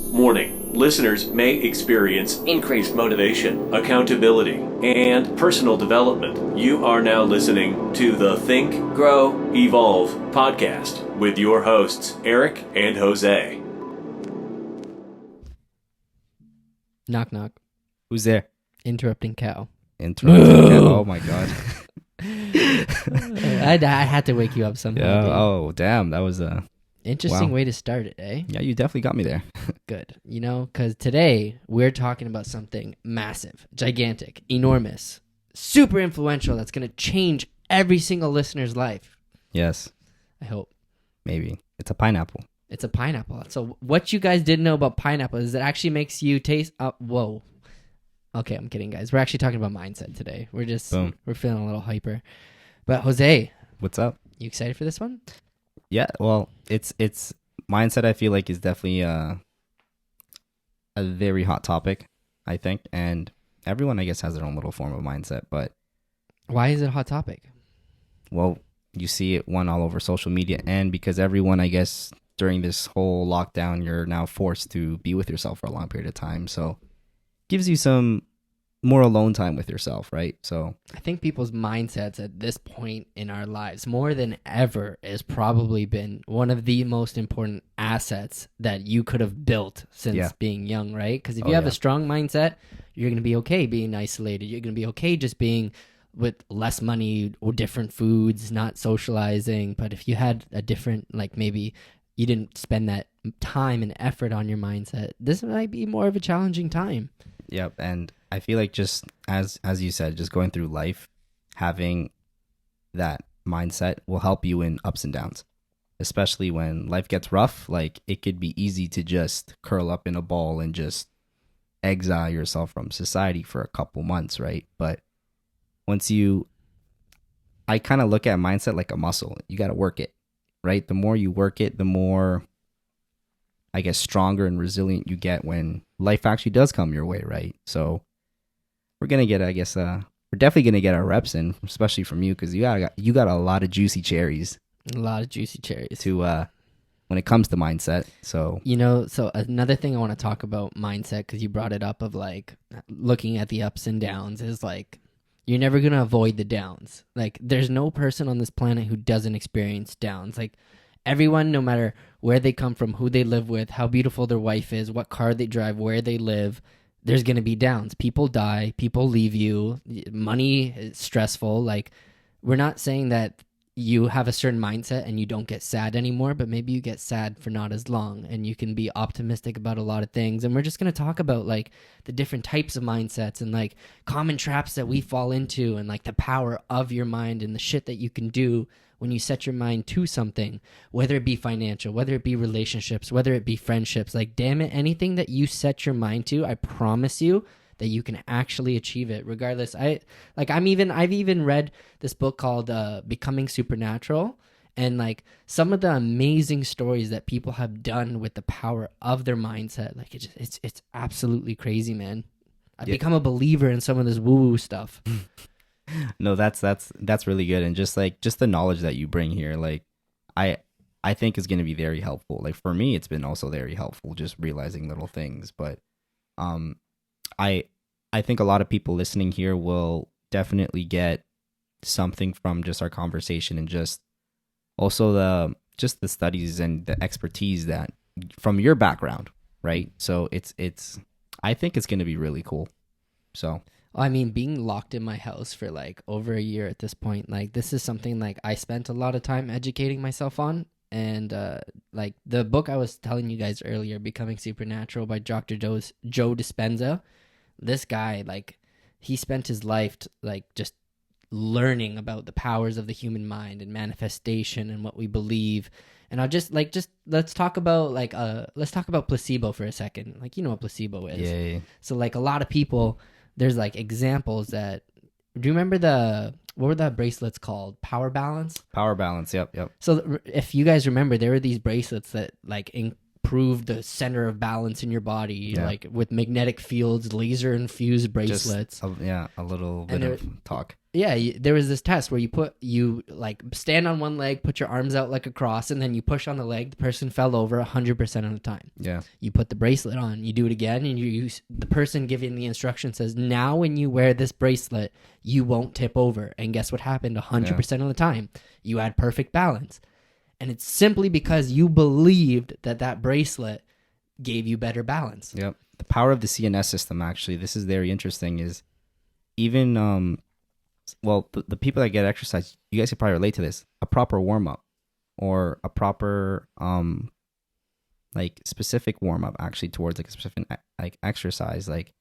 Warning: listeners may experience increased motivation, accountability, and personal development. You are now listening to the Think, Grow, Evolve podcast with your hosts, Eric and Jose. Knock, knock. Who's there? Interrupting cow. Interrupting cow. Oh my god. I had to wake you up somehow. Yeah. dude. Oh damn. That was a Interesting wow. way to start it, eh? Yeah, you definitely got me there. Good. You know, because today we're talking about something massive, gigantic, enormous, super influential that's going to change every single listener's life. Yes. I hope. Maybe. It's a pineapple. It's a pineapple. So what you guys didn't know about pineapple is it actually makes you taste... whoa. Okay, I'm kidding, guys. We're actually talking about mindset today. We're feeling a little hyper. But Jose, What's up? you excited for this one? Yeah. Well, it's mindset. I feel like is definitely a very hot topic. I think, and everyone, I guess, has their own little form of mindset. But Why is it a hot topic? well, you see it all over social media, and because everyone, I guess, during this whole lockdown, you're now forced to be with yourself for a long period of time. So gives you some more alone time with yourself, right? So I think people's mindsets at this point in our lives, more than ever, has probably been one of the most important assets that you could have built since being young, right? Because if you have a strong mindset, you're going to be okay being isolated. You're going to be okay just being with less money or different foods, not socializing. But if you had a different, like maybe you didn't spend that time and effort on your mindset, this might be more of a challenging time. Yep, and I feel like just as you said, just going through life, having that mindset will help you in ups and downs, especially when life gets rough. Like it could be easy to just curl up in a ball and just exile yourself from society for a couple months, right? But I kind of look at mindset like a muscle. You got to work it, right? The more you work it, the more, I guess, stronger and resilient you get when life actually does come your way, right? So we're gonna get, I guess, we're definitely gonna get our reps in, especially from you, because you got a lot of juicy cherries. A lot of juicy cherries to when it comes to mindset. So so another thing I want to talk about mindset, because you brought it up of like looking at the ups and downs, is like you're never gonna avoid the downs. Like there's no person on this planet who doesn't experience downs. Like everyone, no matter where they come from, who they live with, how beautiful their wife is, what car they drive, where they live, there's going to be downs. People die, people leave you, money is stressful. Like, we're not saying that you have a certain mindset and you don't get sad anymore, but maybe you get sad for not as long and you can be optimistic about a lot of things. And we're just going to talk about like the different types of mindsets and like common traps that we fall into and like the power of your mind and the shit that you can do when you set your mind to something, whether it be financial, whether it be relationships, whether it be friendships. Like, damn it, anything that you set your mind to, I promise you that you can actually achieve it regardless. I've even read this book called Becoming Supernatural, and like some of the amazing stories that people have done with the power of their mindset. Like it's absolutely crazy, man. I've become a believer in some of this woo-woo stuff. No, that's really good, and just the knowledge that you bring here, like I think is going to be very helpful. Like for me, it's been also very helpful just realizing little things. But I think a lot of people listening here will definitely get something from just our conversation, and just also the studies and the expertise that from your background, right? So it's I think it's going to be really cool. So I mean, being locked in my house for like over a year at this point, like this is something like I spent a lot of time educating myself on. And like the book I was telling you guys earlier, Becoming Supernatural by Dr. Joe Dispenza, this guy, like he spent his life like just learning about the powers of the human mind and manifestation and what we believe. And I'll just let's talk about placebo for a second. Like, you know what placebo is. Yeah. So like a lot of people, there's like examples that, do you remember what were the bracelets called? Power Balance? Power Balance, yep. So if you guys remember, there were these bracelets that like improve the center of balance in your body, like with magnetic fields, laser infused bracelets. A little bit of talk. Yeah, there was this test where you like stand on one leg, put your arms out like a cross, and then you push on the leg. The person fell over 100% of the time. Yeah. You put the bracelet on, you do it again, and the person giving the instruction says, now when you wear this bracelet, you won't tip over. And guess what happened 100% of the time? You had perfect balance. And it's simply because you believed that bracelet gave you better balance. Yep. The power of the CNS system, actually, this is very interesting, is even, the people that get exercise, you guys can probably relate to this, a proper warm-up or a proper, specific warm-up, actually, towards, like, a specific, like, exercise. Like,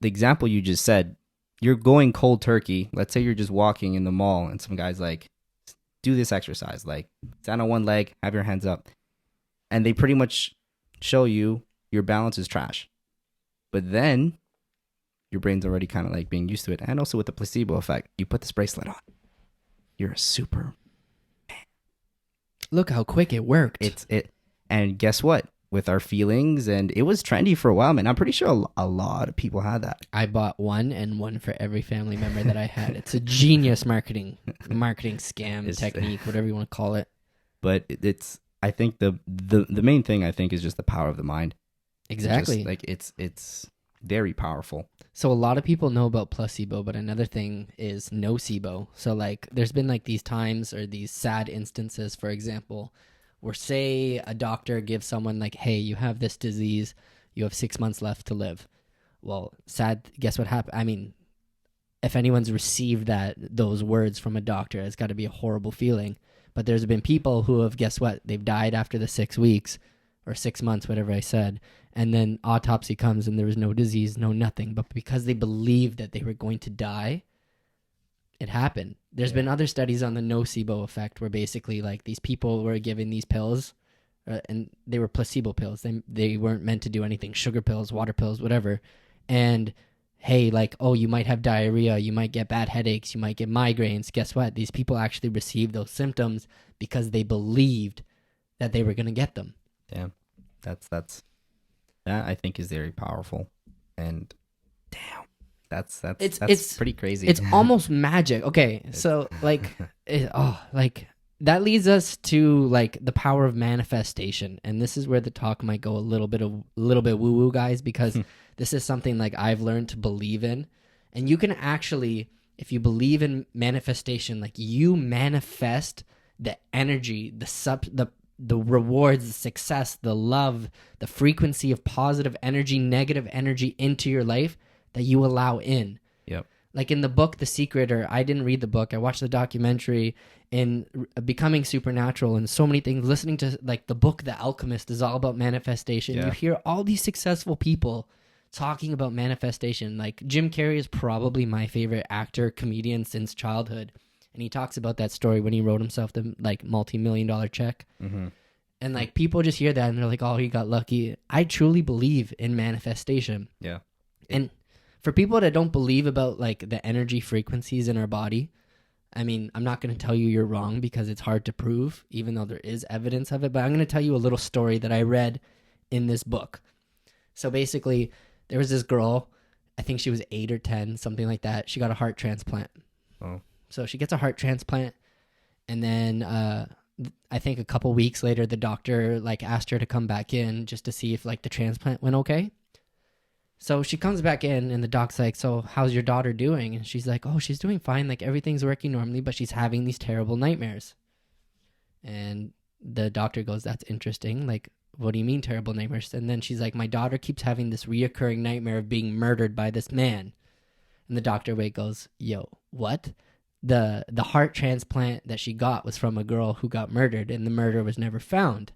the example you just said, you're going cold turkey. Let's say you're just walking in the mall and some guy's like, do this exercise. Like, stand on one leg, have your hands up. And they pretty much show you your balance is trash. But then your brain's already kind of like being used to it. And also with the placebo effect, you put this bracelet on. You're a super man. Look how quick it worked. And guess what? With our feelings, and it was trendy for a while, man. I'm pretty sure a lot of people had that. I bought one and one for every family member that I had. It's a genius marketing scam technique, whatever you want to call it. But it's, I think the main thing, I think, is just the power of the mind. Exactly. Just, like, it's very powerful. So a lot of people know about placebo, but another thing is nocebo. So like there's been like these times or these sad instances, for example, where say a doctor gives someone like, hey, you have this disease, you have 6 months left to live. Well, sad, guess what happened? I mean, if anyone's received those words from a doctor, it's got to be a horrible feeling. But there's been people who have, guess what? They've died after the 6 weeks or 6 months, whatever I said. And then autopsy comes and there was no disease, no nothing. But because they believed that they were going to die, it happened. There's been other studies on the nocebo effect where basically like these people were given these pills and they were placebo pills. They weren't meant to do anything, sugar pills, water pills, whatever. And hey, like, oh, you might have diarrhea, you might get bad headaches, you might get migraines. Guess what? These people actually received those symptoms because they believed that they were going to get them. Damn. That I think is very powerful. And damn. That's pretty crazy. It's almost magic. Okay, so like, that leads us to like the power of manifestation, and this is where the talk might go a little bit woo-woo, guys, because this is something like I've learned to believe in, and you can actually, if you believe in manifestation, like you manifest the energy, the rewards, the success, the love, the frequency of positive energy, negative energy into your life that you allow in. Yep. Like in the book, The Secret, or I didn't read the book, I watched the documentary in Becoming Supernatural and so many things, listening to like the book, The Alchemist is all about manifestation. Yeah. You hear all these successful people talking about manifestation. Like Jim Carrey is probably my favorite actor, comedian since childhood. And he talks about that story when he wrote himself the like multi-million-dollar check. Mm-hmm. And like people just hear that and they're like, oh, he got lucky. I truly believe in manifestation. Yeah. And for people that don't believe about like the energy frequencies in our body, I mean, I'm not going to tell you you're wrong because it's hard to prove, even though there is evidence of it. But I'm going to tell you a little story that I read in this book. So basically, there was this girl, I think she was 8 or 10, something like that. She got a heart transplant. Oh. So she gets a heart transplant, and then I think a couple weeks later, the doctor like asked her to come back in just to see if like the transplant went okay. So she comes back in and the doc's like, so how's your daughter doing? And she's like, oh, she's doing fine. Like everything's working normally, but she's having these terrible nightmares. And the doctor goes, that's interesting. Like, what do you mean terrible nightmares? And then she's like, my daughter keeps having this reoccurring nightmare of being murdered by this man. And the doctor goes, yo, what? The heart transplant that she got was from a girl who got murdered and the murder was never found.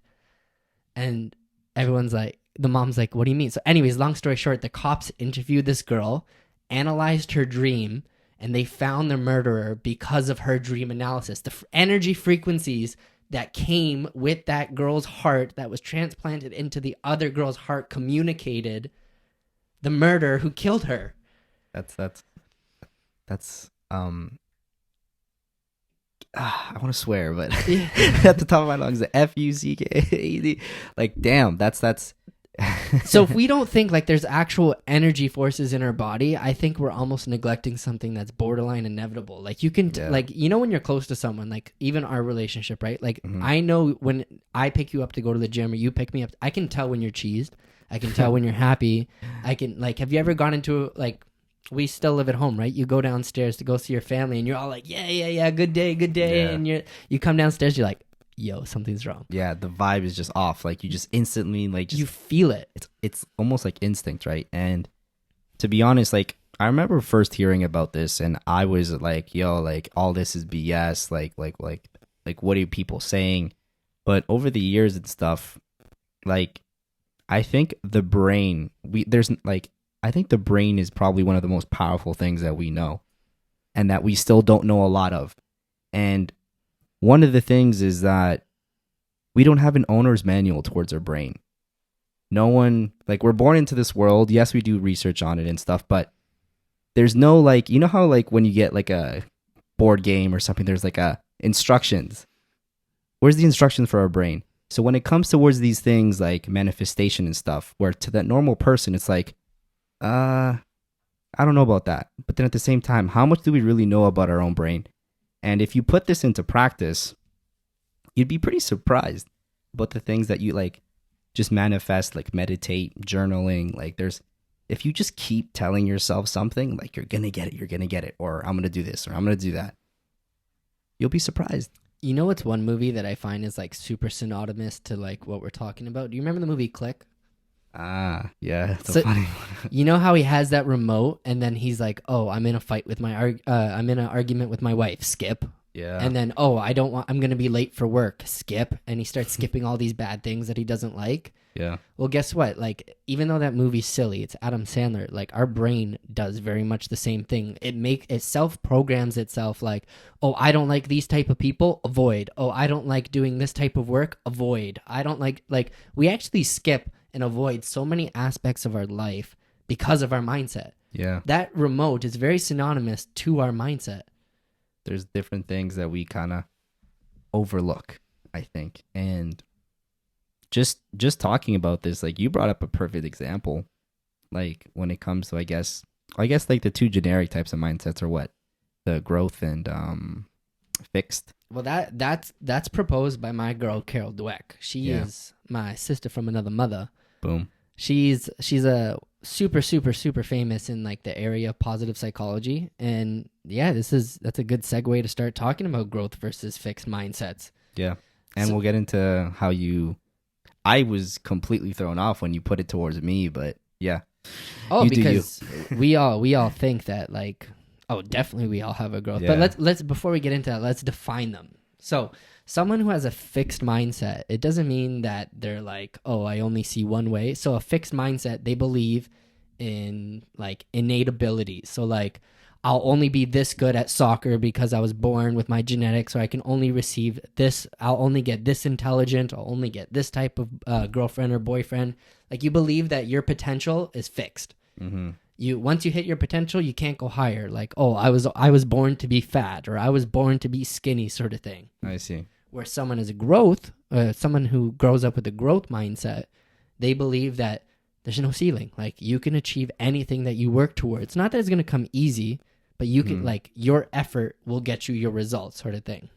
And everyone's like, the mom's like, what do you mean? So anyways, long story short, the cops interviewed this girl, analyzed her dream, and they found the murderer because of her dream analysis. The energy frequencies that came with that girl's heart that was transplanted into the other girl's heart communicated the murderer who killed her. That's I want to swear, but at the top of my lungs, the Fuck. Like, damn, that's So if we don't think like there's actual energy forces in our body, I think we're almost neglecting something that's borderline inevitable. Like you can like, you know, when you're close to someone, like even our relationship, right? Like I know when I pick you up to go to the gym or you pick me up, I can tell when you're cheesed. I can tell when you're happy. I can like, have you ever gone into like, we still live at home, right? You go downstairs to go see your family and you're all like, yeah, good day. Yeah. And you come downstairs, you're like, yo, something's wrong. Yeah, the vibe is just off. Like you just instantly like you feel it. It's almost like instinct, right? And to be honest, like I remember first hearing about this and I was like, yo, like all this is BS, like what are people saying? But over the years and stuff, like I think the brain, I think the brain is probably one of the most powerful things that we know and that we still don't know a lot of. And one of the things is that we don't have an owner's manual towards our brain. No one, like we're born into this world. Yes, we do research on it and stuff, but there's no like, you know how like when you get like a board game or something, there's like instructions. Where's the instructions for our brain? So when it comes towards these things like manifestation and stuff, where to that normal person, it's like, I don't know about that. But then at the same time, how much do we really know about our own brain? And if you put this into practice, you'd be pretty surprised about the things that you like just manifest, like meditate, journaling. Like if you just keep telling yourself something, like you're going to get it, or I'm going to do this, or I'm going to do that, you'll be surprised. You know what's one movie that I find is like super synonymous to like what we're talking about? Do you remember the movie Click? Yeah, it's a funny one. You know how he has that remote and then he's like, oh, I'm in a fight with I'm in an argument with my wife, skip. Yeah. And then, oh, I'm going to be late for work, skip. And he starts skipping all these bad things that he doesn't like. Yeah. Well, guess what? Like, even though that movie's silly, it's Adam Sandler. Like, our brain does very much the same thing. It self-programs itself like, oh, I don't like these type of people, avoid. Oh, I don't like doing this type of work, avoid. I don't like, we actually skip and avoid so many aspects of our life because of our mindset. Yeah. That remote is very synonymous to our mindset. There's different things that we kind of overlook, I think. And just talking about this, like you brought up a perfect example. Like when it comes to, I guess like the two generic types of mindsets are what? The growth and fixed. Well, that's proposed by my girl Carol Dweck. She is my sister from another mother. Boom. She's a super famous in like the area of positive psychology, and that's a good segue to start talking about growth versus fixed mindsets. Yeah, and we'll get into how I was completely thrown off when you put it towards me, but yeah. Oh, because we all think that like, oh, definitely we all have a growth. Yeah. But let's before we get into that, let's define them. So someone who has a fixed mindset, it doesn't mean that they're like, oh, I only see one way. So a fixed mindset, they believe in like innate abilities. So like, I'll only be this good at soccer because I was born with my genetics, or I can only receive this. I'll only get this intelligent. I'll only get this type of girlfriend or boyfriend. Like you believe that your potential is fixed. Mm-hmm. Once you hit your potential, you can't go higher. Like, oh, I was born to be fat, or I was born to be skinny, sort of thing. I see. Where someone is someone who grows up with a growth mindset, they believe that there's no ceiling. Like you can achieve anything that you work towards. Not that it's going to come easy, but you can like your effort will get you your results, sort of thing.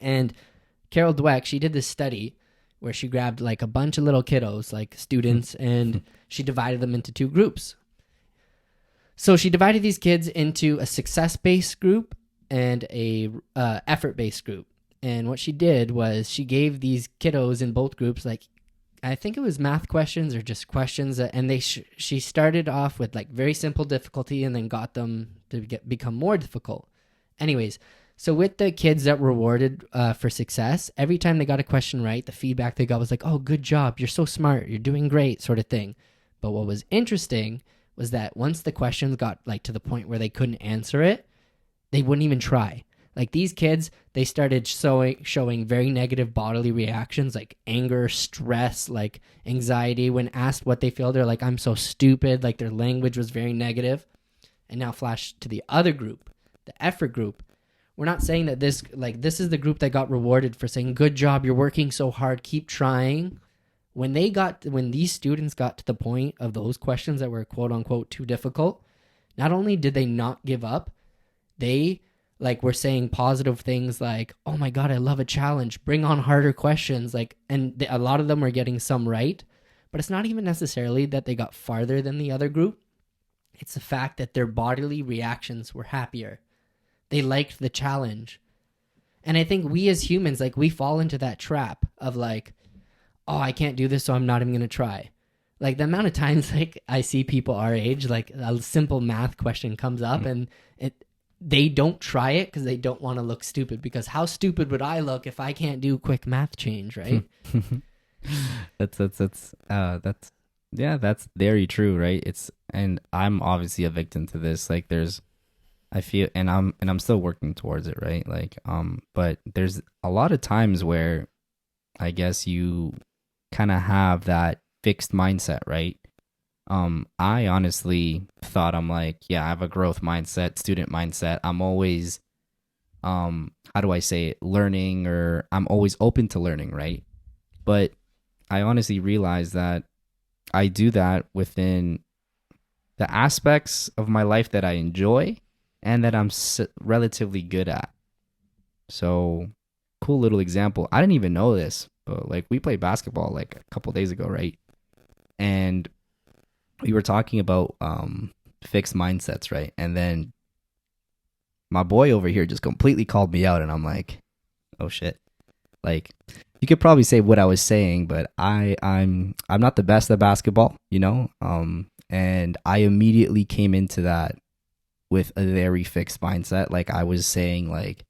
And Carol Dweck, she did this study where she grabbed like a bunch of little kiddos, like students, and she divided them into two groups. So she divided these kids into a success-based group and a effort-based group. And what she did was she gave these kiddos in both groups, like, I think it was math questions or just questions. And she started off with like very simple difficulty and then got them to become more difficult. Anyways, so with the kids that were rewarded for success, every time they got a question right, the feedback they got was like, oh, good job. You're so smart. You're doing great, sort of thing. But what was interesting was that once the questions got like to the point where they couldn't answer it, they wouldn't even try. Like these kids, they started showing very negative bodily reactions like anger, stress, like anxiety. When asked what they feel, they're like, I'm so stupid. Like their language was very negative. And now flash to the other group, the effort group. We're not saying that this is the group that got rewarded for saying, good job, you're working so hard, keep trying. when these students got to the point of those questions that were quote unquote too difficult, not only did they not give up, they like were saying positive things like, oh my God, I love a challenge, bring on harder questions. Like, and a lot of them were getting some right, but it's not even necessarily that they got farther than the other group. It's the fact that their bodily reactions were happier. They liked the challenge. And I think we as humans, like, we fall into that trap of like, oh, I can't do this, so I'm not even going to try. Like, the amount of times like I see people our age, like a simple math question comes up and they don't try it because they don't want to look stupid, because how stupid would I look if I can't do quick math change, right? That's very true, right? And I'm obviously a victim to this. Like, I feel, and I'm still working towards it, right? Like, but there's a lot of times where I guess you kind of have that fixed mindset, right? I honestly thought, I'm like, yeah, I have a growth mindset, student mindset. I'm always, how do I say it, learning, or I'm always open to learning, right? But I honestly realized that I do that within the aspects of my life that I enjoy and that I'm relatively good at. So, cool little example. I didn't even know this, but like, we played basketball like a couple days ago, right? And we were talking about fixed mindsets, right? And then my boy over here just completely called me out, and I'm like, oh shit. Like, you could probably say what I was saying, but I'm not the best at basketball, you know? And I immediately came into that with a very fixed mindset. Like, I was saying, like,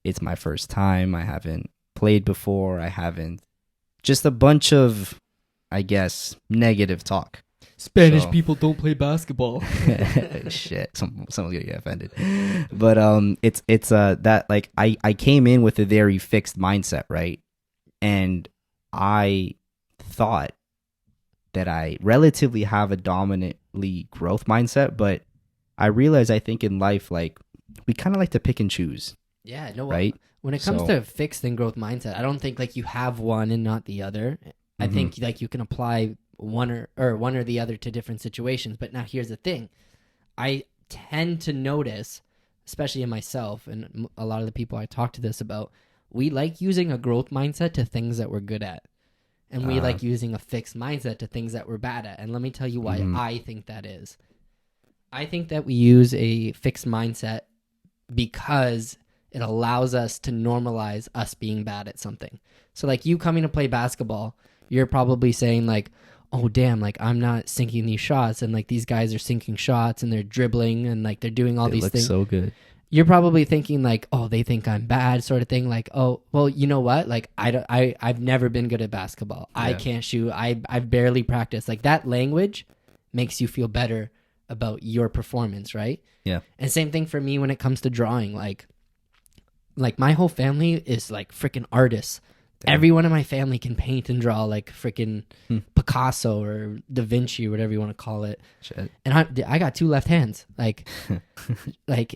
it's my first time, I haven't played before, I haven't, just a bunch of, I guess, negative talk. Spanish people don't play basketball. Shit, someone's gonna get offended. But it's that, like, I came in with a very fixed mindset, right? And I thought that I relatively have a dominantly growth mindset, but I realize, I think in life, like, we kind of like to pick and choose. Yeah, no, right? When it comes to fixed and growth mindset, I don't think like you have one and not the other. I think like you can apply one or the other to different situations. But now here's the thing. I tend to notice, especially in myself and a lot of the people I talk to this about, we like using a growth mindset to things that we're good at. And we like using a fixed mindset to things that we're bad at. And let me tell you why I think that is. I think that we use a fixed mindset because it allows us to normalize us being bad at something. So like you coming to play basketball, you're probably saying like, oh damn, like I'm not sinking these shots, and like these guys are sinking shots and they're dribbling and like they're doing all these things. So good. You're probably thinking like, oh, they think I'm bad, sort of thing. Like, oh, well, you know what? Like I've never been good at basketball. Yeah. I can't shoot. I've barely practiced. Like that language makes you feel better about your performance, right? Yeah. And same thing for me when it comes to drawing. Like my whole family is like freaking artists. Damn. Everyone in my family can paint and draw like freaking Picasso or Da Vinci, whatever you want to call it. Shit. And I got two left hands. Like, like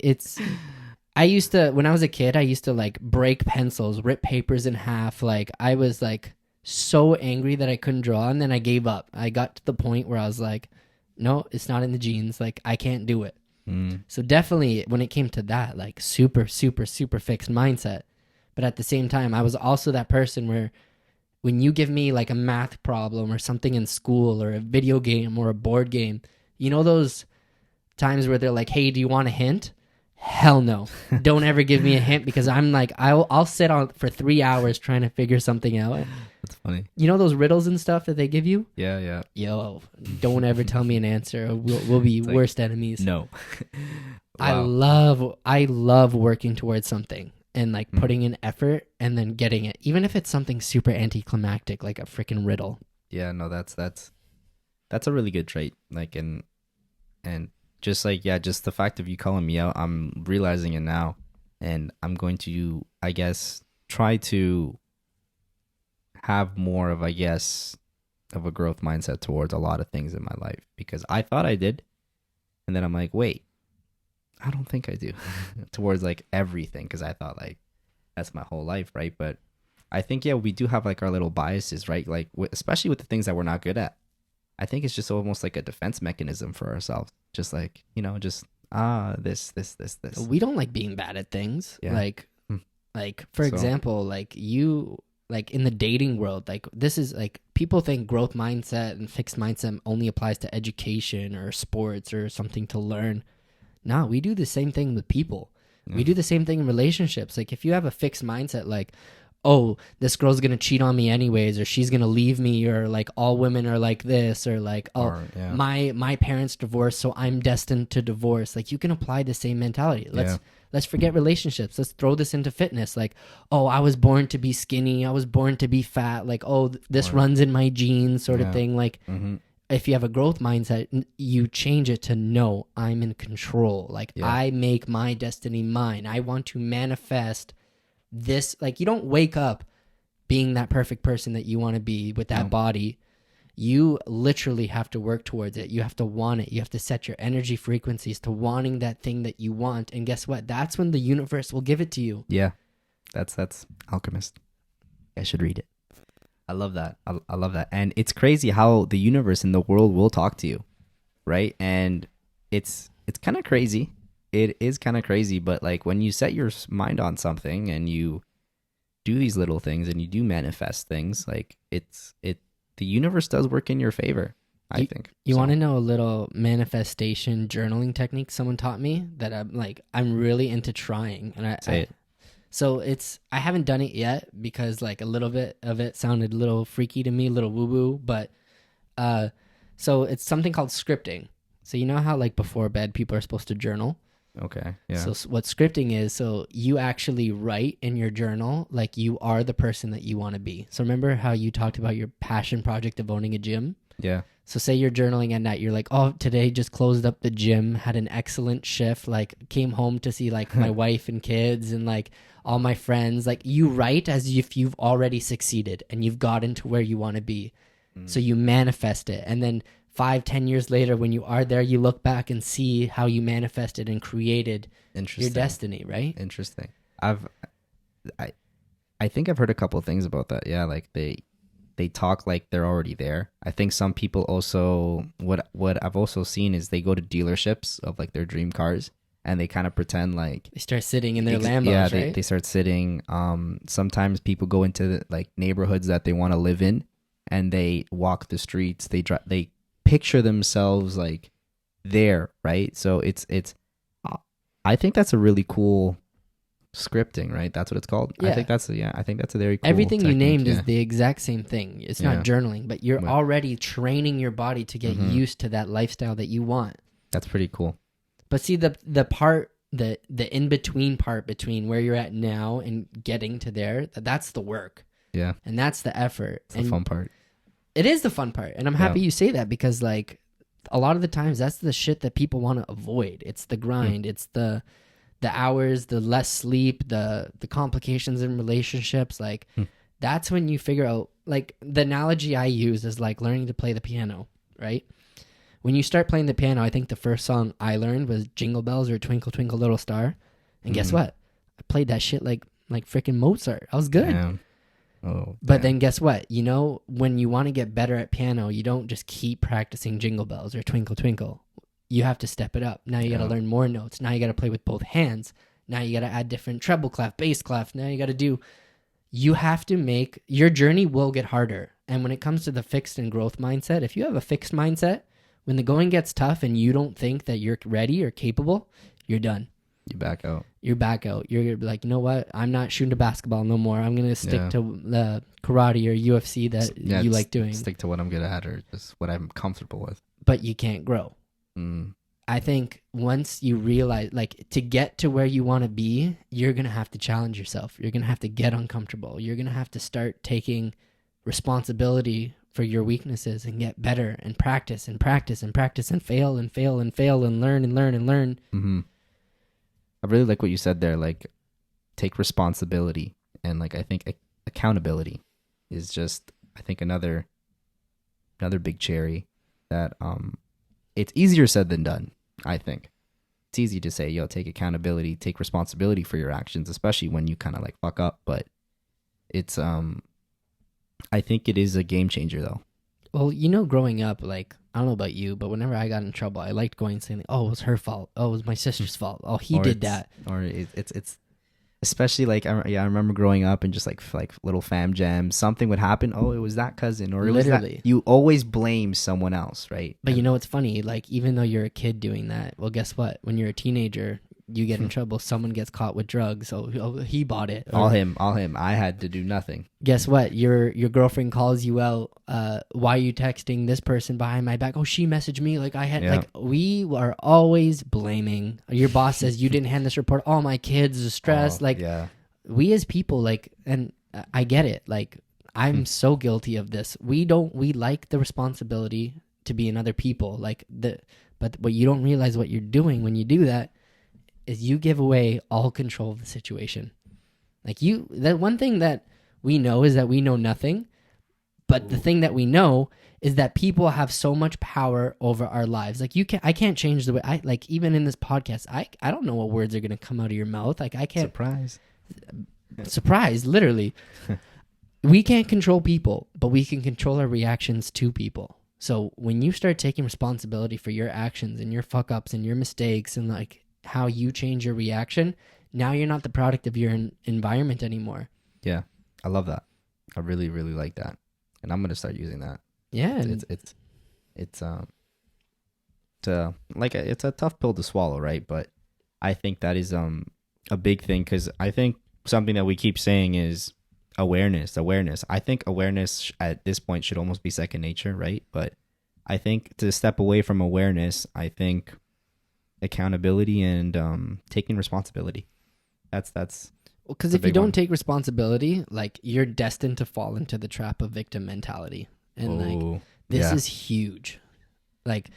I used to, when I was a kid, I used to like break pencils, rip papers in half. Like I was like so angry that I couldn't draw, and then I gave up. I got to the point where I was like, no, it's not in the genes. Like I can't do it. So definitely when it came to that, like super, super, super fixed mindset. But at the same time, I was also that person where when you give me like a math problem or something in school or a video game or a board game, you know those times where they're like, hey, do you want a hint? Hell no. Don't ever give me a hint, because I'm like, I'll sit on for 3 hours trying to figure something out. That's funny. You know those riddles and stuff that they give you? Yeah. Yo, don't ever tell me an answer, or we'll be worst enemies. No. Wow. I love working towards something and like putting in effort and then getting it, even if it's something super anticlimactic like a freaking riddle. Yeah, no, that's a really good trait. Like, and just like, yeah, just the fact of you calling me out, I'm realizing it now, and I'm going to, I guess, try to have more of, I guess, of a growth mindset towards a lot of things in my life, because I thought I did, and then I'm like, wait, I don't think I do towards like everything, because I thought like that's my whole life, right? But I think, yeah, we do have like our little biases, right? Like, especially with the things that we're not good at. I think it's just almost like a defense mechanism for ourselves. Just like, just, this. We don't like being bad at things. Yeah. Like for So- example, like you, like in the dating world, like this is like people think growth mindset and fixed mindset only applies to education or sports or something to learn. No, we do the same thing with people. We do the same thing in relationships. Like if you have a fixed mindset, like, oh, this girl's gonna cheat on me anyways, or she's gonna leave me, or like all women are like this, or like, oh, Or, yeah. my parents divorced, so I'm destined to divorce. Like you can apply the same mentality. Let's forget relationships. Let's throw this into fitness. Like, oh, I was born to be skinny. I was born to be fat. Like, oh, this runs in my genes, sort of thing. Like, if you have a growth mindset, you change it to no, I'm in control. Like, I make my destiny mine. I want to manifest this. Like, you don't wake up being that perfect person that you want to be with that body. You literally have to work towards it. You have to want it. You have to set your energy frequencies to wanting that thing that you want. And guess what? That's when the universe will give it to you. Yeah. That's Alchemist. I should read it. I love that. I love that. And it's crazy how the universe and the world will talk to you, right? And it's kind of crazy. It is kind of crazy, but like when you set your mind on something and you do these little things and you do manifest things, like the universe does work in your favor, I think. You want to know a little manifestation journaling technique someone taught me that I'm really into trying, and Say it. So I haven't done it yet because like a little bit of it sounded a little freaky to me, a little woo woo, but so it's something called scripting. So you know how like before bed people are supposed to journal? Okay. Yeah. So what scripting is, so you actually write in your journal like you are the person that you want to be. So remember how you talked about your passion project of owning a gym? Yeah. So say you're journaling at night, you're like, oh, today just closed up the gym, had an excellent shift, like came home to see like my wife and kids and like all my friends. Like you write as if you've already succeeded and you've gotten to where you want to be. So you manifest it. And then 5-10 years later, when you are there, you look back and see how you manifested and created your destiny, right? Interesting. I think I've heard a couple of things about that. Yeah, like they talk like they're already there. I think some people also what I've also seen is they go to dealerships of like their dream cars and they kind of pretend like they start sitting in their Lambos, yeah, right? they start sitting. Sometimes people go into like neighborhoods that they want to live in and they walk the streets. They picture themselves like there, right? So it's I think that's a really cool scripting, right? That's what it's called. Yeah. I think that's a very cool Everything technique, you named yeah. is the exact same thing. It's not journaling, but you're already training your body to get used to that lifestyle that you want. That's pretty cool. But see the part, the in between part between where you're at now and getting to there, that's the work. Yeah. And that's the effort. It's the fun part. It is the fun part. And I'm happy you say that because like a lot of the times that's the shit that people want to avoid. It's the grind. It's the hours, the less sleep, the complications in relationships. Like that's when you figure out, like the analogy I use is like learning to play the piano, right? When you start playing the piano, I think the first song I learned was Jingle Bells or Twinkle Twinkle Little Star. And guess what? I played that shit like freaking Mozart. I was good. Damn. Oh, but then guess what? You know, when you want to get better at piano, you don't just keep practicing Jingle Bells or Twinkle Twinkle. You have to step it up. Now you got to learn more notes. Now you got to play with both hands. Now you got to add different treble clef, bass clef. Now you have to make, your journey will get harder. And when it comes to the fixed and growth mindset, if you have a fixed mindset, when the going gets tough and you don't think that you're ready or capable, you're done. You back out. You're back out. You're like, you know what? I'm not shooting to basketball no more. I'm going to stick to the karate or UFC that you like doing. Stick to what I'm good at or just what I'm comfortable with. But you can't grow. I think once you realize, like, to get to where you want to be, you're going to have to challenge yourself. You're going to have to get uncomfortable. You're going to have to start taking responsibility for your weaknesses and get better and practice and practice and practice and fail and fail and fail and learn and learn and learn. Mm-hmm. I really like what you said there, like take responsibility. And like I think accountability is just, I think another big cherry that it's easier said than done. I think it's easy to say, yo, take accountability, take responsibility for your actions, especially when you kind of like fuck up. But it's I think it is a game changer though. Well, growing up, like, I don't know about you, but whenever I got in trouble, I liked going and saying, oh, it was her fault. Oh, it was my sister's fault. Oh, he did that. Or it's especially like, I remember growing up and just like little fam jams, something would happen. Oh, it was that cousin, or it was that. You always blame someone else, right? But you know what's funny? Like, even though you're a kid doing that, well, guess what? When you're a teenager, you get in trouble. Someone gets caught with drugs. Oh, he bought it. All him. I had to do nothing. Guess what? Your girlfriend calls you out. Why are you texting this person behind my back? Oh, she messaged me. Like, we are always blaming. Your boss says you didn't hand this report. All my kids are stressed. We as people, like, and I get it. Like, I'm so guilty of this. We like the responsibility to be in other people. But what you don't realize what you're doing when you do that is you give away all control of the situation. Like, that one thing that we know is that we know nothing, but the thing that we know is that people have so much power over our lives. Like, I can't change the way even in this podcast, I don't know what words are going to come out of your mouth. Like, I can't. Surprise, literally. We can't control people, but we can control our reactions to people. So when you start taking responsibility for your actions and your fuck ups and your mistakes and like how you change your reaction, now you're not the product of your environment anymore. Yeah, I love that. I really, really like that, and I'm gonna start using that. Yeah, it's a tough pill to swallow, right? But I think that is a big thing, because I think something that we keep saying is awareness. I think awareness at this point should almost be second nature, right? But I think to step away from awareness, I think accountability and taking responsibility. That's because if you don't take responsibility, like, you're destined to fall into the trap of victim mentality, and this is huge. Like,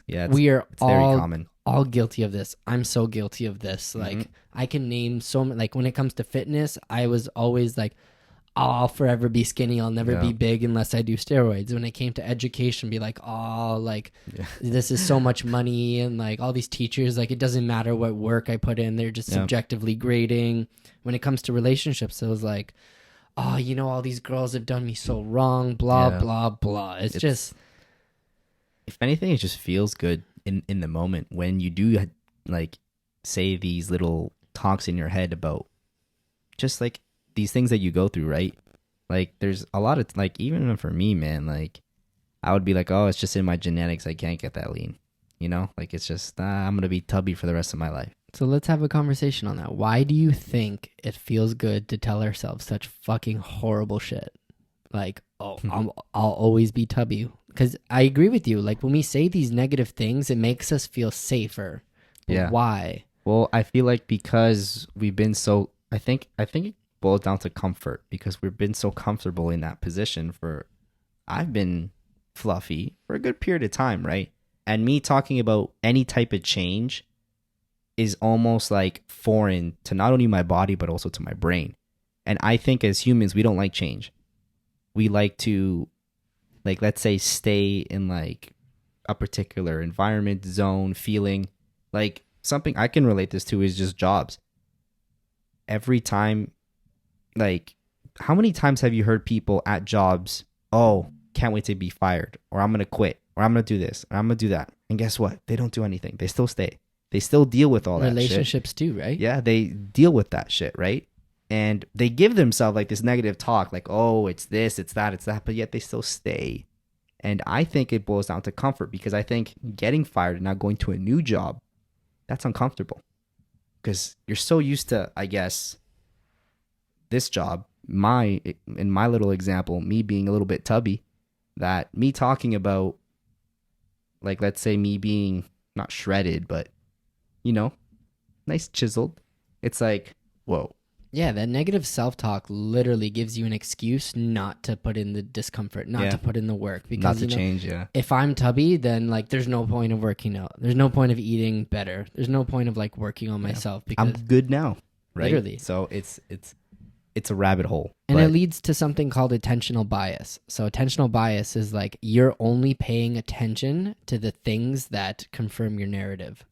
we are very common. All guilty of this. I'm so guilty of this. Like, I can name so many. Like, when it comes to fitness, I was always like, I'll forever be skinny. I'll never be big unless I do steroids. When it came to education, be like, this is so much money, and like all these teachers, like, it doesn't matter what work I put in, they're just subjectively grading. When it comes to relationships, it was like, all these girls have done me so wrong, blah, blah, blah. It's just, if anything, it just feels good in the moment when you do like say these little talks in your head about just like these things that you go through, right? Like, there's a lot of, like, even for me, man, like, I would be like, oh, it's just in my genetics, I can't get that lean, like, it's just I'm gonna be tubby for the rest of my life. So let's have a conversation on that. Why do you think it feels good to tell ourselves such fucking horrible shit? Like, I'll always be tubby. Because I agree with you. Like, when we say these negative things, it makes us feel safer. But why? Well, I feel like because we've been so, I think it boils down to comfort, because we've been so comfortable in that position I've been fluffy for a good period of time, right? And me talking about any type of change is almost like foreign to not only my body, but also to my brain. And I think as humans, we don't like change. We like to, like, let's say, stay in like a particular environment, zone, feeling. Like, something I can relate this to is just jobs. Every time, like, how many times have you heard people at jobs, oh, can't wait to be fired, or I'm going to quit, or I'm going to do this, or I'm going to do that. And guess what? They don't do anything. They still stay. They still deal with all that shit. Relationships too, right? Yeah, they deal with that shit, right? And they give themselves like this negative talk, like, oh, it's this, it's that, but yet they still stay. And I think it boils down to comfort, because I think getting fired and now going to a new job, that's uncomfortable. Because you're so used to, I guess, this job, in my little example, me being a little bit tubby, that me talking about, like, let's say me being not shredded, but, nice chiseled. It's like, whoa. Yeah, that negative self-talk literally gives you an excuse not to put in the discomfort, not to put in the work. Because, not to change, if I'm tubby, then, like, there's no point of working out. There's no point of eating better. There's no point of, like, working on myself. Because I'm good now, right? Literally. So it's a rabbit hole. And it leads to something called attentional bias. So attentional bias is like you're only paying attention to the things that confirm your narrative.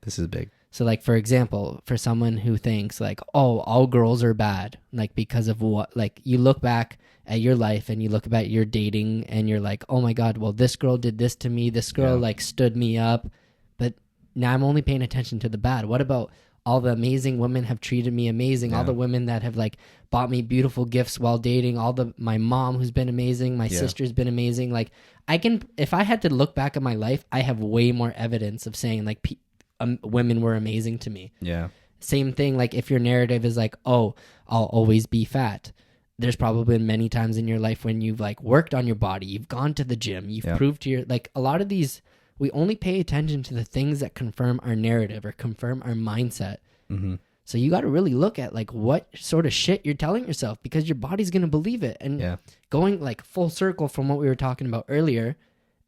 This is big. So like, for example, for someone who thinks like, oh, all girls are bad, like because of what, like you look back at your life and you look at your dating and you're like, oh my God, well, this girl did this to me. This girl like stood me up. But now I'm only paying attention to the bad. What about all the amazing women have treated me amazing? All the women that have like bought me beautiful gifts while dating, my mom who's been amazing, my sister's been amazing. Like if I had to look back at my life, I have way more evidence of saying like women were amazing to me. Yeah. Same thing. Like if your narrative is like, oh, I'll always be fat. There's probably been many times in your life when you've like worked on your body, you've gone to the gym, you've proved to like a lot of these, we only pay attention to the things that confirm our narrative or confirm our mindset. Mm-hmm. So you got to really look at like what sort of shit you're telling yourself, because your body's going to believe it. And going like full circle from what we were talking about earlier,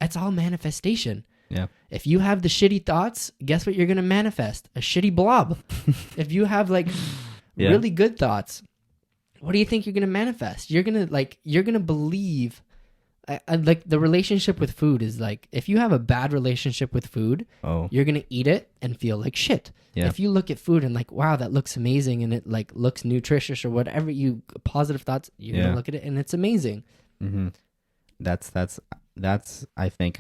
it's all manifestation. Yeah. If you have the shitty thoughts, guess what you're going to manifest? A shitty blob. If you have like really good thoughts, what do you think you're going to manifest? You're going to believe. Like the relationship with food is like, if you have a bad relationship with food, you're going to eat it and feel like shit. Yeah. If you look at food and like, wow, that looks amazing, and it like looks nutritious or whatever, positive thoughts, you're going to look at it and it's amazing. Mm-hmm. That's I think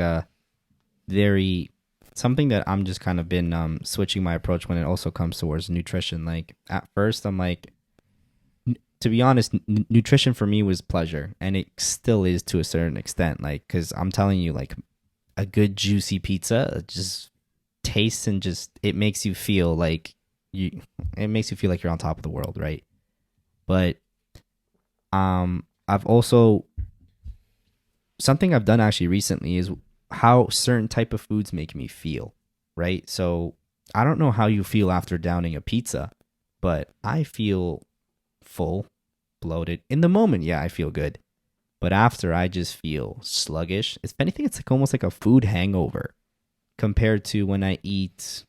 very something that I'm just kind of been switching my approach when it also comes towards nutrition. Like at first I'm like, to be honest, nutrition for me was pleasure, and it still is to a certain extent. Like, because I'm telling you, like, a good juicy pizza just tastes and just it makes you feel like you're on top of the world, right? But I've also, something I've done actually recently is how certain type of foods make me feel, right? So I don't know how you feel after downing a pizza, but I feel full, bloated. In the moment, I feel good. But after, I just feel sluggish. If anything, it's like almost like a food hangover compared to when I eat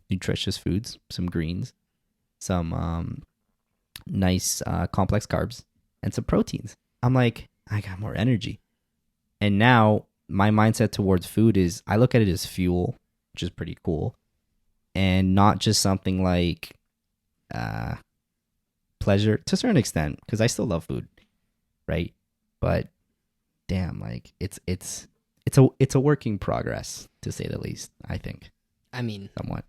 nutritious foods, some greens, some nice complex carbs, and some proteins. I'm like, I got more energy. And now my mindset towards food is I look at it as fuel, which is pretty cool, and not just something like pleasure to a certain extent, because I still love food, right? But damn, like it's a work in progress, to say the least. I think. I mean, somewhat.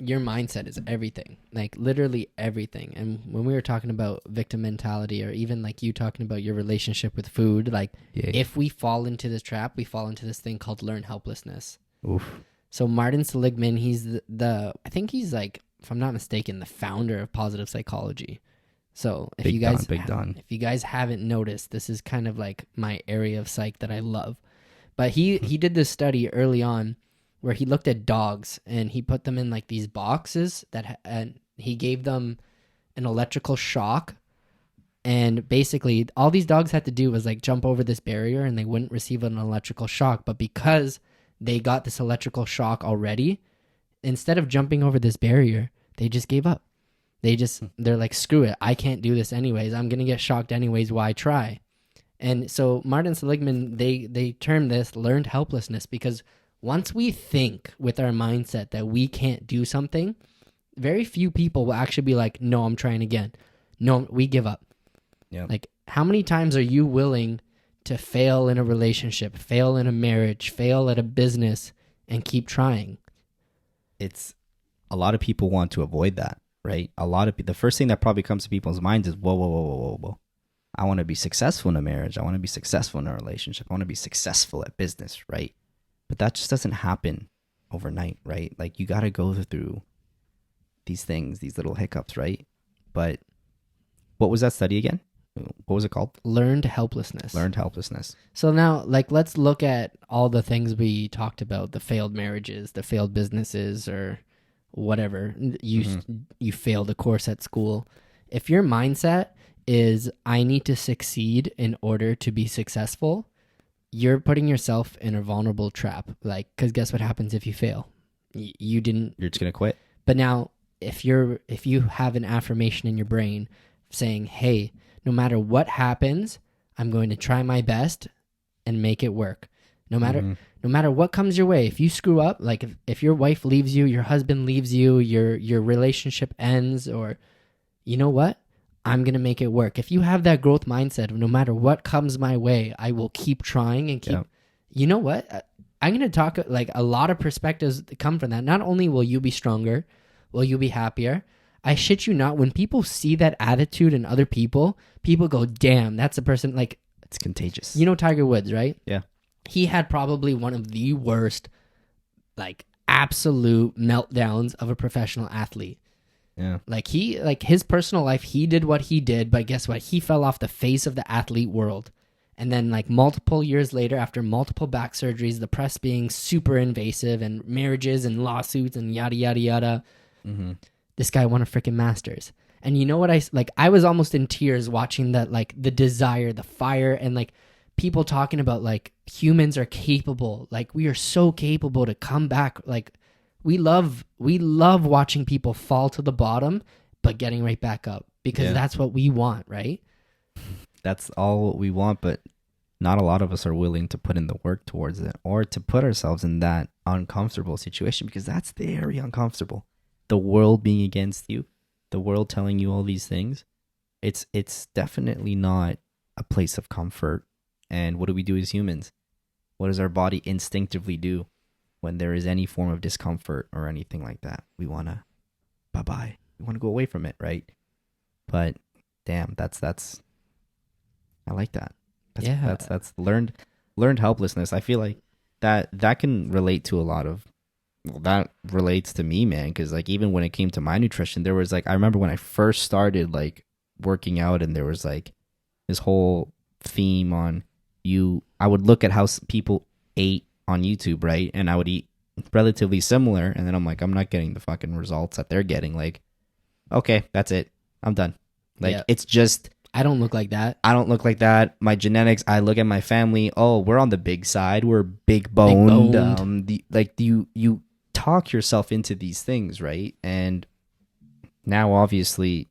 Your mindset is everything, like literally everything. And when we were talking about victim mentality, or even like you talking about your relationship with food, like if we fall into this trap, we fall into this thing called learned helplessness. Oof. So Martin Seligman, he's the I think he's like, if I'm not mistaken, the founder of positive psychology. So if you guys haven't noticed, this is kind of like my area of psych that I love. But he did this study early on where he looked at dogs and he put them in like these boxes and he gave them an electrical shock. And basically all these dogs had to do was like jump over this barrier and they wouldn't receive an electrical shock. But because they got this electrical shock already, instead of jumping over this barrier, they just gave up. They're like, screw it, I can't do this anyways. I'm going to get shocked anyways. Why try? And so Martin Seligman, they term this learned helplessness, because once we think with our mindset that we can't do something, very few people will actually be like, no, I'm trying again. No, we give up. Yeah. Like, how many times are you willing to fail in a relationship, fail in a marriage, fail at a business, and keep trying? It's a lot of people want to avoid that. Right? The first thing that probably comes to people's minds is, whoa. I want to be successful in a marriage. I want to be successful in a relationship. I want to be successful at business, right? But that just doesn't happen overnight, right? Like, you got to go through these things, these little hiccups, right? But what was that study again? What was it called? Learned helplessness. Learned helplessness. So now, like, let's look at all the things we talked about, the failed marriages, the failed businesses, or whatever, you failed a course at school. If your mindset is, I need to succeed in order to be successful, you're putting yourself in a vulnerable trap. Like, because guess what happens if you fail? You're just gonna quit. But now, if you have an affirmation in your brain saying, hey, no matter what happens, I'm going to try my best and make it work. No matter what comes your way, if you screw up, like if your wife leaves you, your husband leaves you, your relationship ends, or you know what? I'm going to make it work. If you have that growth mindset of no matter what comes my way, I will keep trying and keep, you know what? I'm going to talk like a lot of perspectives that come from that. Not only will you be stronger, will you be happier? I shit you not. When people see that attitude in other people, people go, damn, that's a person like, It's contagious. you know, Tiger Woods, right? Yeah. He had probably one of the worst, like absolute meltdowns of a professional athlete. Yeah. Like his personal life, he did what he did, but guess what? He fell off the face of the athlete world. And then like multiple years later, after multiple back surgeries, the press being super invasive and marriages and lawsuits and yada, yada, yada, this guy won a freaking Masters. And you know what? I was almost in tears watching that, like the desire, the fire, and like people talking about like humans are capable. Like we are so capable to come back. Like we love watching people fall to the bottom, but getting right back up because that's what we want, right? That's all we want, but not a lot of us are willing to put in the work towards it or to put ourselves in that uncomfortable situation because that's very uncomfortable. The world being against you, the world telling you all these things, it's definitely not a place of comfort. And what do we do as humans? What does our body instinctively do when there is any form of discomfort or anything like that? We want to bye-bye. We want to go away from it, right? But damn, that's I like that. That's learned helplessness. I feel like that can relate to a lot of, well, that relates to me, man, because like even when it came to my nutrition, there was like, I remember when I first started like working out and there was like this whole theme on I would look at how people ate on YouTube, right? And I would eat relatively similar, and then I'm like, I'm not getting the fucking results that they're getting. Like, okay, that's it. I'm done. Like, it's just, I don't look like that. I don't look like that. My genetics, I look at my family, oh, we're on the big side. We're big boned. You talk yourself into these things, right? And now obviously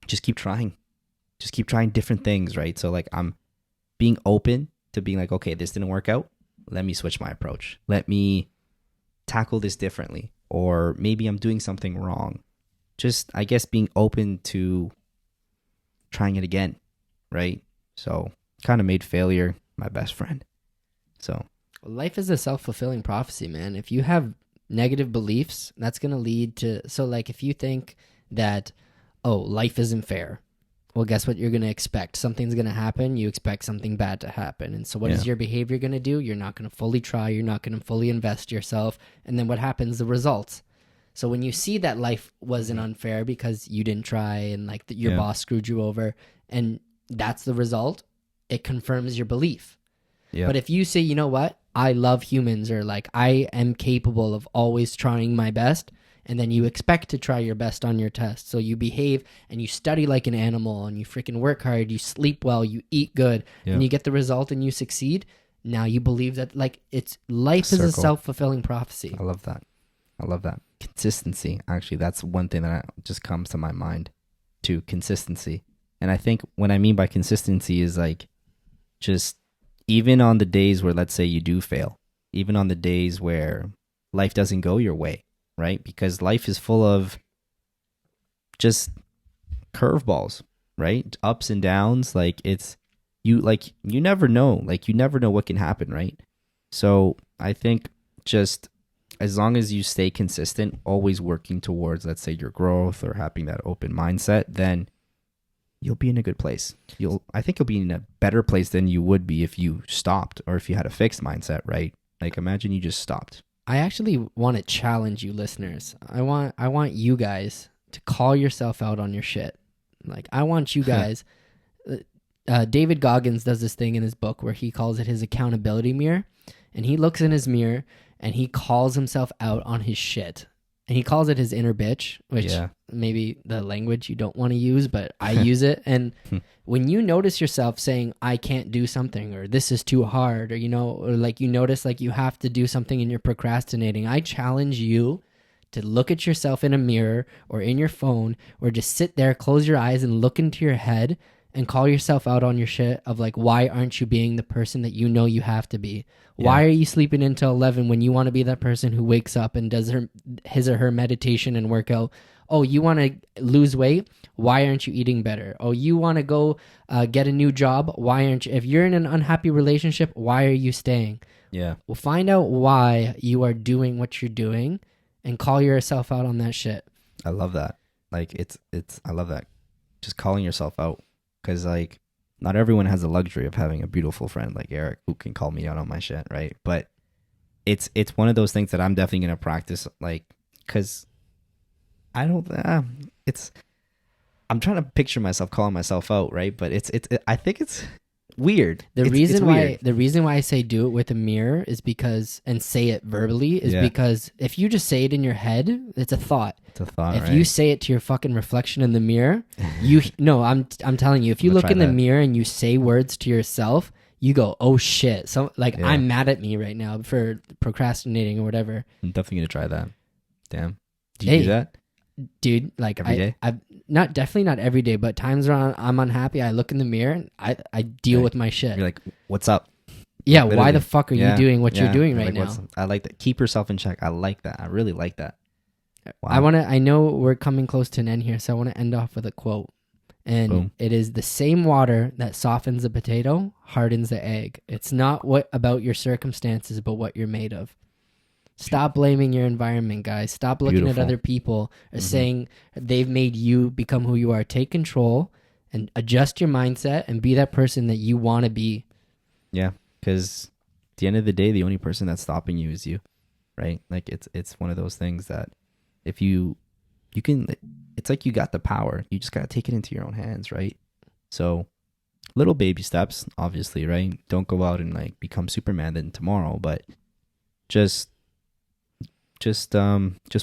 just keep trying. Just keep trying different things, right? So like I'm being open to being like, okay, this didn't work out. Let me switch my approach. Let me tackle this differently. Or maybe I'm doing something wrong. Just, I guess, being open to trying it again, right? So kind of made failure my best friend. So life is a self-fulfilling prophecy, man. If you have negative beliefs, that's going to lead to, so like if you think that, oh, life isn't fair, well, guess what you're going to expect? Something's going to happen. You expect something bad to happen. And so what is your behavior going to do? You're not going to fully try. You're not going to fully invest yourself. And then what happens? The results. So when you see that life wasn't unfair because you didn't try and like your boss screwed you over and that's the result, it confirms your belief. Yeah. But if you say, you know what? I love humans, or like I am capable of always trying my best, and then you expect to try your best on your test. So you behave and you study like an animal and you freaking work hard, you sleep well, you eat good, and you get the result and you succeed. Now you believe that like it's life is a self-fulfilling prophecy. I love that. Consistency. Actually, that's one thing that just comes to my mind too, consistency. And I think what I mean by consistency is like just even on the days where, let's say, you do fail, even on the days where life doesn't go your way, right? Because life is full of just curveballs, right? Ups and downs. Like you never know. Like you never know what can happen, right? So I think just as long as you stay consistent, always working towards, let's say, your growth or having that open mindset, then you'll be in a good place. I think you'll be in a better place than you would be if you stopped or if you had a fixed mindset, right? Like imagine you just stopped. I actually want to challenge you listeners. I want you guys to call yourself out on your shit. Like I want you guys, David Goggins does this thing in his book where he calls it his accountability mirror, and he looks in his mirror and he calls himself out on his shit. And he calls it his inner bitch, which maybe the language you don't want to use, but I use it. And when you notice yourself saying, I can't do something, or this is too hard, or, or like you notice like you have to do something and you're procrastinating, I challenge you to look at yourself in a mirror or in your phone, or just sit there, close your eyes and look into your head and call yourself out on your shit of like, why aren't you being the person that you know you have to be? Why are you sleeping until 11 when you want to be that person who wakes up and does his or her meditation and workout? Oh, you want to lose weight? Why aren't you eating better? Oh, you want to go get a new job? Why aren't you? If you're in an unhappy relationship, why are you staying? Yeah. Well, find out why you are doing what you're doing and call yourself out on that shit. I love that. Like I love that. Just calling yourself out. Because like not everyone has the luxury of having a beautiful friend like Eric who can call me out on my shit, right? But it's one of those things that I'm definitely going to practice, like, because I don't, I'm trying to picture myself calling myself out, right? But I think it's weird. The weird. reason why I say do it with a mirror is because, and say it verbally, is because if you just say it in your head, it's a thought. It's a thought. If right? you say it to your fucking reflection in the mirror, I'm telling you, if you look in the mirror and you say words to yourself, you go, oh shit. So like, I'm mad at me right now for procrastinating or whatever. I'm definitely gonna try that. Damn. Do you do that? Dude, like every day? I've definitely not every day, but times where I'm unhappy, I look in the mirror and I deal with my shit. You're like, what's up? Yeah, Literally. why the fuck are you doing what you're doing right now? I like that. Keep yourself in check. I like that. I really like that. Wow. I know we're coming close to an end here, so I want to end off with a quote. And Boom. It is, the same water that softens a potato hardens the egg. It's not what about your circumstances, but what you're made of. Stop blaming your environment, guys. Stop looking at other people or saying they've made you become who you are. Take control and adjust your mindset and be that person that you want to be. Yeah, because at the end of the day, the only person that's stopping you is you, right? Like it's one of those things that if you can, it's like you got the power. You just got to take it into your own hands, right? So little baby steps, obviously, right? Don't go out and like become Superman then tomorrow, but just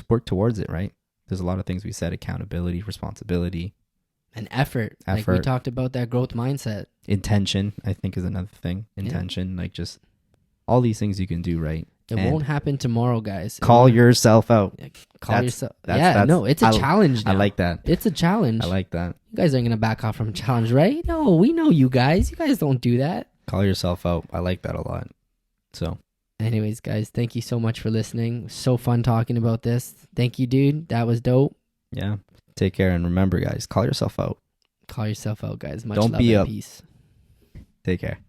work towards it, right? There's a lot of things we said: accountability, responsibility, and effort. Like we talked about that growth mindset. Intention, I think, is another thing. Intention, like just all these things you can do, right? It won't happen tomorrow, guys. Call yourself out. Yourself. It's a challenge now. I like that. It's a challenge. I like that. You guys aren't going to back off from a challenge, right? No, we know you guys. You guys don't do that. Call yourself out. I like that a lot. So. Anyways, guys, thank you so much for listening. So fun talking about this. Thank you, dude. That was dope. Yeah. Take care. And remember, guys, call yourself out. Call yourself out, guys. Much Don't love be and up. Peace. Take care.